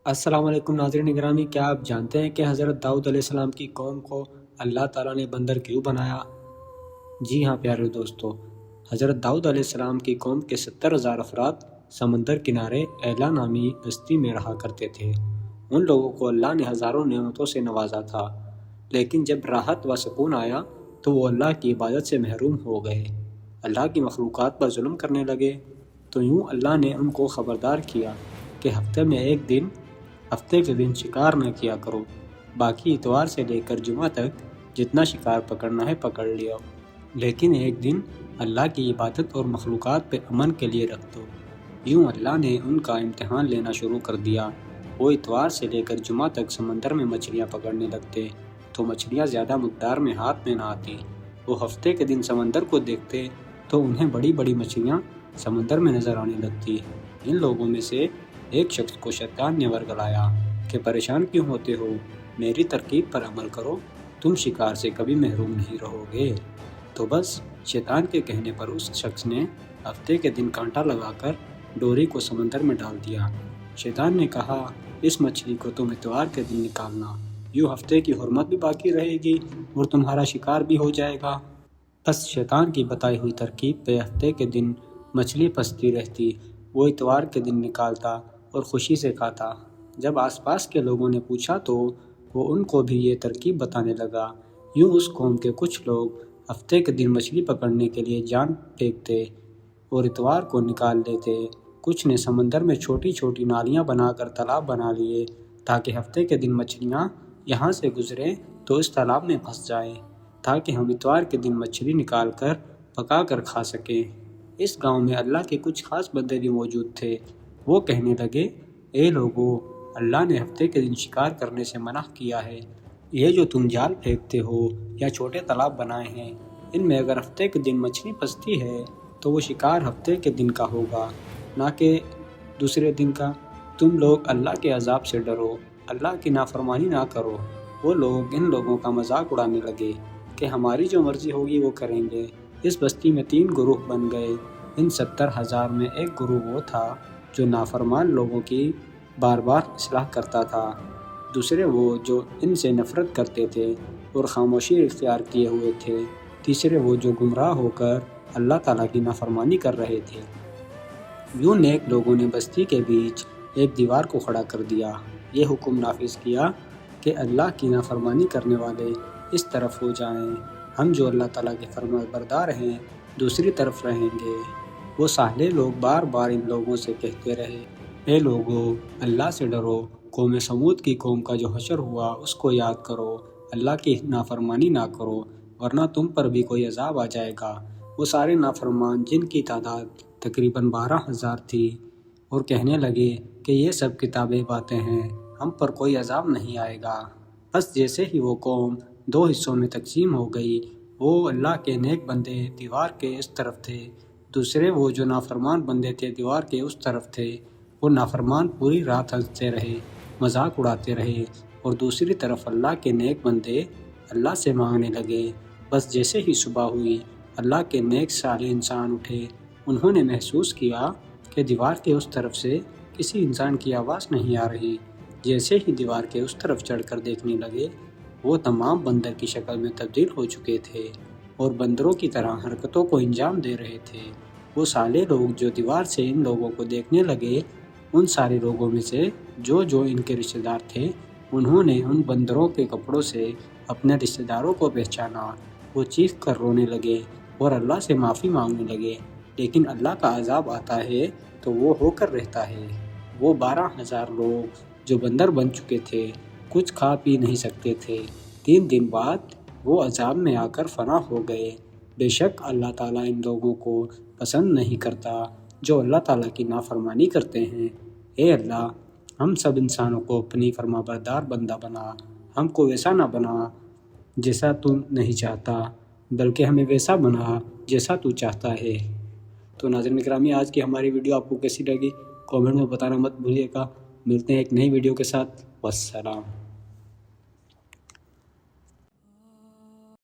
السلام علیکم ناظرین گرامی، کیا آپ جانتے ہیں کہ حضرت داؤد علیہ السلام کی قوم کو اللہ تعالیٰ نے بندر کیوں بنایا؟ جی ہاں پیارے دوستو، حضرت داؤد علیہ السلام کی قوم کے 70,000 افراد سمندر کنارے ایلا نامی بستی میں رہا کرتے تھے۔ ان لوگوں کو اللہ نے ہزاروں نعمتوں سے نوازا تھا، لیکن جب راحت و سکون آیا تو وہ اللہ کی عبادت سے محروم ہو گئے، اللہ کی مخلوقات پر ظلم کرنے لگے۔ تو یوں اللہ نے ان کو خبردار کیا کہ ہفتے کے دن شکار نہ کیا کرو، باقی اتوار سے لے کر جمعہ تک جتنا شکار پکڑنا ہے پکڑ لیا، لیکن ایک دن اللہ کی عبادت اور مخلوقات پہ امن کے لیے رکھ دو۔ یوں اللہ نے ان کا امتحان لینا شروع کر دیا۔ وہ اتوار سے لے کر جمعہ تک سمندر میں مچھلیاں پکڑنے لگتے تو مچھلیاں زیادہ مقدار میں ہاتھ میں نہ آتی۔ وہ ہفتے کے دن سمندر کو دیکھتے تو انہیں بڑی بڑی مچھلیاں سمندر میں نظر آنے لگتی۔ ان لوگوں میں سے ایک شخص کو شیطان نے ورگلایا کہ پریشان کیوں ہوتے ہو، میری ترکیب پر عمل کرو، تم شکار سے کبھی محروم نہیں رہو گے۔ تو بس شیطان کے کہنے پر اس شخص نے ہفتے کے دن کانٹا لگا کر ڈوری کو سمندر میں ڈال دیا۔ شیطان نے کہا، اس مچھلی کو تم اتوار کے دن نکالنا، یوں ہفتے کی حرمت بھی باقی رہے گی اور تمہارا شکار بھی ہو جائے گا۔ بس شیطان کی بتائی ہوئی ترکیب پہ ہفتے کے دن مچھلی پھنستی رہتی، وہ اتوار کے دن نکالتا اور خوشی سے کھاتا۔ جب آس پاس کے لوگوں نے پوچھا تو وہ ان کو بھی یہ ترکیب بتانے لگا۔ یوں اس قوم کے کچھ لوگ ہفتے کے دن مچھلی پکڑنے کے لیے جان پھینکتے اور اتوار کو نکال لیتے۔ کچھ نے سمندر میں چھوٹی چھوٹی نالیاں بنا کر تالاب بنا لیے تاکہ ہفتے کے دن مچھلیاں یہاں سے گزریں تو اس تالاب میں پھنس جائیں، تاکہ ہم اتوار کے دن مچھلی نکال کر پکا کر کھا سکیں۔ اس گاؤں میں اللہ کے کچھ خاص بندے بھی موجود تھے۔ وہ کہنے لگے، اے لوگو، اللہ نے ہفتے کے دن شکار کرنے سے منع کیا ہے۔ یہ جو تم جال پھینکتے ہو یا چھوٹے تالاب بنائے ہیں، ان میں اگر ہفتے کے دن مچھلی پھنستی ہے تو وہ شکار ہفتے کے دن کا ہوگا، نہ کہ دوسرے دن کا۔ تم لوگ اللہ کے عذاب سے ڈرو، اللہ کی نافرمانی نہ کرو۔ وہ لوگ ان لوگوں کا مذاق اڑانے لگے کہ ہماری جو مرضی ہوگی وہ کریں گے۔ اس بستی میں 3 گروہ بن گئے۔ ان 70,000 میں ایک گروہ وہ تھا جو نافرمان لوگوں کی بار بار اصلاح کرتا تھا، دوسرے وہ جو ان سے نفرت کرتے تھے اور خاموشی اختیار کیے ہوئے تھے، تیسرے وہ جو گمراہ ہو کر اللہ تعالیٰ کی نافرمانی کر رہے تھے۔ یوں نیک لوگوں نے بستی کے بیچ ایک دیوار کو کھڑا کر دیا، یہ حکم نافذ کیا کہ اللہ کی نافرمانی کرنے والے اس طرف ہو جائیں، ہم جو اللہ تعالیٰ کے فرما بردار ہیں دوسری طرف رہیں گے۔ وہ صالح لوگ بار بار ان لوگوں سے کہتے رہے، اے لوگو، اللہ سے ڈرو، قوم سمود کی قوم کا جو حشر ہوا اس کو یاد کرو، اللہ کی نافرمانی نہ کرو ورنہ تم پر بھی کوئی عذاب آ جائے گا۔ وہ سارے نافرمان جن کی تعداد تقریباً 12,000 تھی اور کہنے لگے کہ یہ سب کتابیں باتیں ہیں، ہم پر کوئی عذاب نہیں آئے گا۔ بس جیسے ہی وہ قوم 2 حصوں میں تقسیم ہو گئی، وہ اللہ کے نیک بندے دیوار کے اس طرف تھے، دوسرے وہ جو نافرمان بندے تھے دیوار کے اس طرف تھے۔ وہ نافرمان پوری رات ہنستے رہے، مذاق اڑاتے رہے، اور دوسری طرف اللہ کے نیک بندے اللہ سے مانگنے لگے۔ بس جیسے ہی صبح ہوئی، اللہ کے نیک صالح انسان اٹھے، انہوں نے محسوس کیا کہ دیوار کے اس طرف سے کسی انسان کی آواز نہیں آ رہی۔ جیسے ہی دیوار کے اس طرف چڑھ کر دیکھنے لگے، وہ تمام بندر کی شکل میں تبدیل ہو چکے تھے اور بندروں کی طرح حرکتوں کو انجام دے رہے تھے۔ وہ صالح لوگ جو دیوار سے ان لوگوں کو دیکھنے لگے، ان سارے لوگوں میں سے جو ان کے رشتہ دار تھے، انہوں نے ان بندروں کے کپڑوں سے اپنے رشتہ داروں کو پہچانا۔ وہ چیخ کر رونے لگے اور اللہ سے معافی مانگنے لگے، لیکن اللہ کا عذاب آتا ہے تو وہ ہو کر رہتا ہے۔ وہ 12,000 لوگ جو بندر بن چکے تھے، کچھ کھا پی نہیں سکتے تھے، 3 دن بعد وہ عذاب میں آ کر فنا ہو گئے۔ بے شک اللہ تعالیٰ ان لوگوں کو پسند نہیں کرتا جو اللہ تعالیٰ کی نافرمانی کرتے ہیں۔ اے اللہ، ہم سب انسانوں کو اپنی فرما بردار بندہ بنا، ہم کو ویسا نہ بنا جیسا تو نہیں چاہتا، بلکہ ہمیں ویسا بنا جیسا تو چاہتا ہے۔ تو ناظرین گرامی، آج کی ہماری ویڈیو آپ کو کیسی لگی کامنٹ میں بتانا مت بھولیے گا۔ ملتے ہیں ایک نئی ویڈیو کے ساتھ، والسلام۔